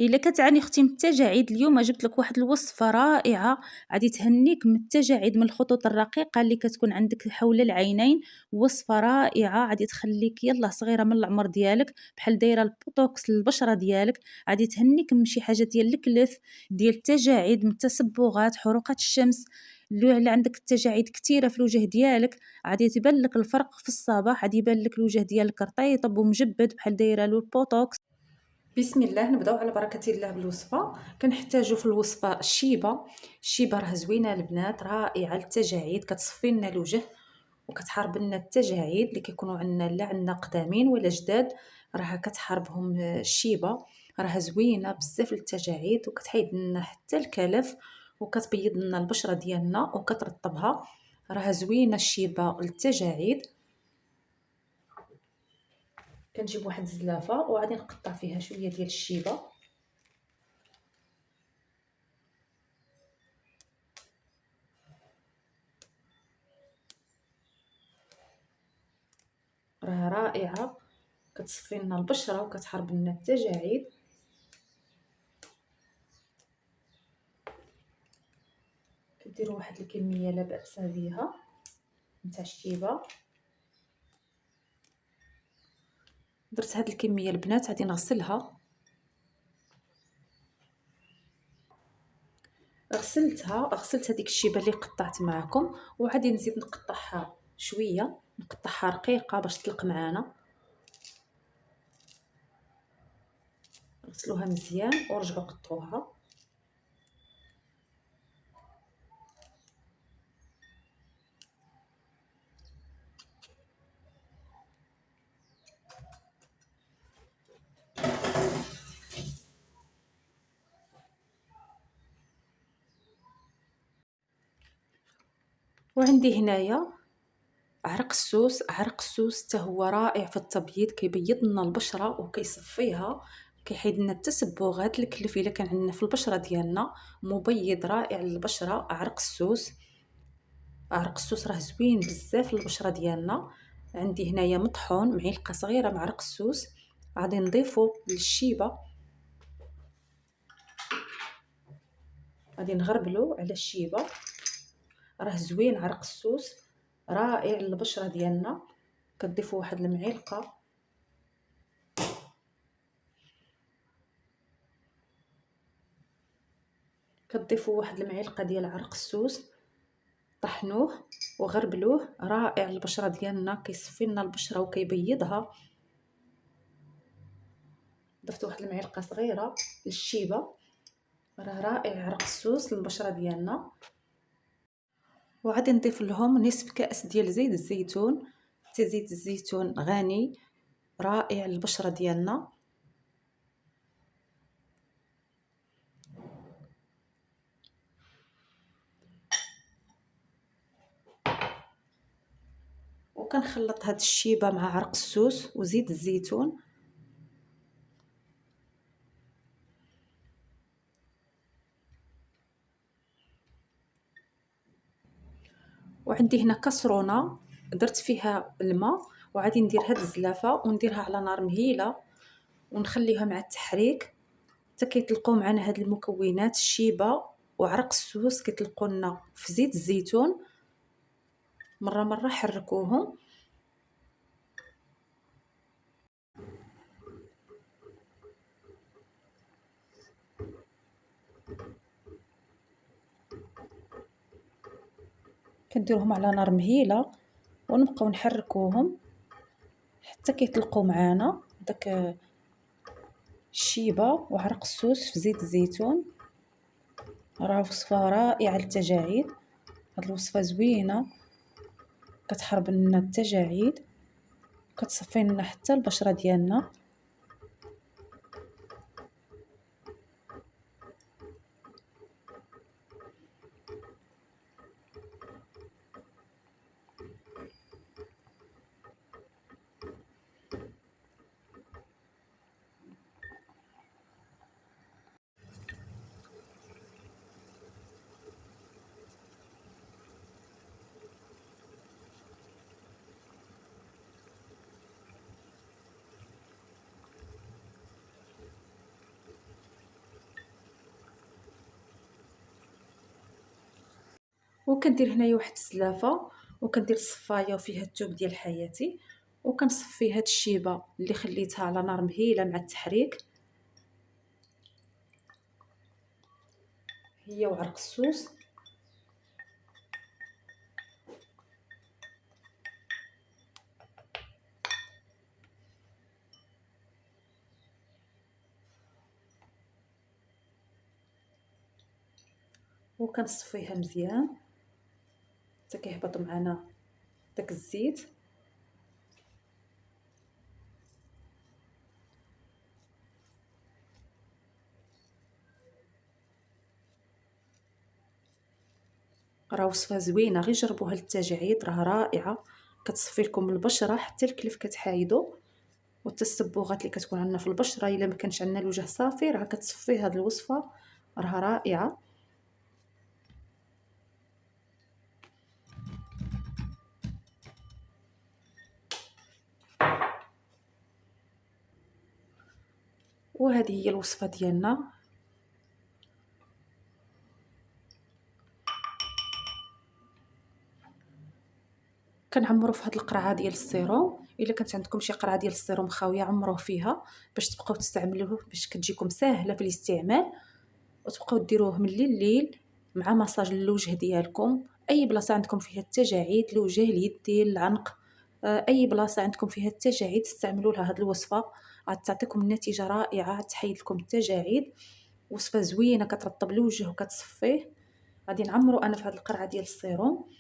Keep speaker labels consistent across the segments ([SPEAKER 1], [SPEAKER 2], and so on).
[SPEAKER 1] إلا كتعاني اختي من التجاعيد، اليوم جبت لك واحد الوصفة رائعة غادي تهنيك من التجاعيد، من الخطوط الرقيقة اللي كتكون عندك حول العينين. وصفة رائعة غادي تخليك يلاه صغيرة من العمر ديالك، بحال دايرة البوتوكس للبشرة ديالك. غادي تهنيك من شي حاجة ديال الكلف، ديال التجاعيد، من التصبغات، حروقات الشمس. اللي عندك التجاعيد كثيرة في الوجه ديالك، غادي تبان لك الفرق في الصباح، غادي يبان لك الوجه ديالك رطيطب ومجبد بحال دايرة له البوتوكس. بسم الله، نبداو على بركه الله بالوصفه. كنحتاجو في الوصفه الشيبه راه زوينه البنات، رائعه للتجاعيد، كتصفي لنا الوجه وكتحارب لنا التجاعيد اللي كيكونوا عندنا لا عندنا قدامين ولا جداد. راه كتحاربهم الشيبه، راه زوينه بزاف للتجاعيد وكتحيد لنا حتى الكلف وكتبيض لنا البشره ديالنا وكترطبها. راه زوينه الشيبه للتجاعيد. كنجيب واحد الزلافه وغادي نقطع فيها شويه ديال الشيبه. راه رائعه، كتصفي لنا البشره وكتحارب لنا التجاعيد. كديروا واحد الكميه لا باس بها نتاع الشيبه. درت هاد الكميه البنات، غادي نغسلها. غسلت هذيك الشيبه اللي قطعت معكم، وغادي نزيد نقطعها شويه، نقطعها رقيقه باش تطلق معانا. غسلوها مزيان ورجعوا قطعوها. وعندي هنايا عرق السوس. عرق السوس حتى هو رائع في التبييض، كيبيض لنا البشره وكيصفيها، كيحيد لنا التسبغات الكلف الا كان عندنا في البشره ديالنا. مبيض رائع للبشره عرق السوس. عرق السوس راه زوين بزاف للبشره ديالنا. عندي هنايا مطحون معلقه صغيره مع عرق السوس، غادي نضيفو للشيبه، غادي نغربلو على الشيبه. راه زوين عرق السوس، رائع للبشره ديالنا. كتضيفوا واحد المعلقه، كتضيفوا واحد المعلقه ديال عرق السوس، طحنوه وغربلوه. رائع للبشره ديالنا، كيصفي لنا البشره وكيبيضها. ضفت واحد المعلقه صغيره للشيبه. راه رائع عرق السوس للبشره ديالنا. وغادي نضيف لهم نصف كاس ديال زيت الزيتون. حتى زيت الزيتون غني رائع للبشره ديالنا. وكنخلط هاد الشيبه مع عرق السوس وزيت الزيتون. وعندي هنا كسرونه درت فيها الماء، وغادي ندير هاد الزلافه ونديرها على نار مهيله ونخليها مع التحريك حتى كيطلقوا معنا هاد المكونات الشيبه وعرق السوس، كيطلقوا لنا في زيت الزيتون. مره مره حركوهم. كنديرهم على نار مهيله ونبقاو نحركوهم حتى كيطلقوا معانا داك الشيبه وعرق السوس في زيت الزيتون. راه وصفه رائعه للتجاعيد. هاد الوصفه زوينه، كتحارب لنا التجاعيد، كتصفي لنا حتى البشره ديالنا. وكندير هنايا واحد السلافه، وكندير الصفايه وفيها الثوب ديال حياتي، وكنصفي هاد الشيبه اللي خليتها على نار مهيله مع التحريك، هي وعرق السوس. وكنصفيها مزيان حتى كيهبط معنا داك الزيت. راه وصفه زوينه، غير جربوها للتجاعيد، راه رائعه، كتصفي لكم البشره حتى الكلف كتحايدو، والتصبغات اللي كتكون عندنا في البشره الا ما كانش عندنا الوجه صافي، راه كتصفي هاد الوصفه، راه رائعه. وهذه هي الوصفه ديالنا. كنعمروا في هاد القرعه ديال السيروم، الا كانت عندكم شي قرعه ديال السيروم خاويه عمروه فيها باش تبقاو تستعملوه، باش كتجيكم ساهله في الاستعمال، وتبقاو ديروه من الليل مع مساج للوجه ديالكم. اي بلاصه عندكم فيها التجاعيد، الوجه، اليدين، العنق، اي بلاصه عندكم فيها التجاعيد استعملوا لها هاد الوصفه، غتعطيكم نتيجه رائعه، تحيد لكم التجاعيد. وصفه زوينه كترطب الوجه وكتصفيه. غادي نعمروا انا في هاد القرعه ديال السيروم،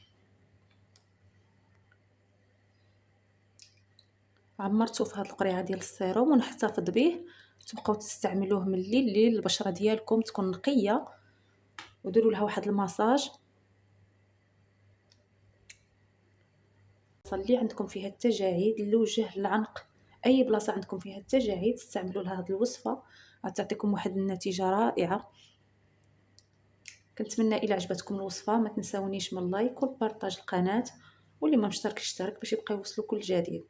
[SPEAKER 1] عمرته في هاد القريعه ديال السيروم ونحتفظ به، تبقاو تستعملوه من الليل البشره ديالكم تكون نقيه، وديروا لها واحد المساج. اللي عندكم فيها التجاعيد، الوجه، العنق، اي بلاصه عندكم فيها التجاعيد استعملوا لها هاد الوصفه، غتعطيكم واحد النتيجه رائعه. كنتمنى الى عجبتكم الوصفه ما تنساونيش من لايك والبارطاج القناه، واللي ما مشترك يشترك باش يبقى يوصلو كل جديد.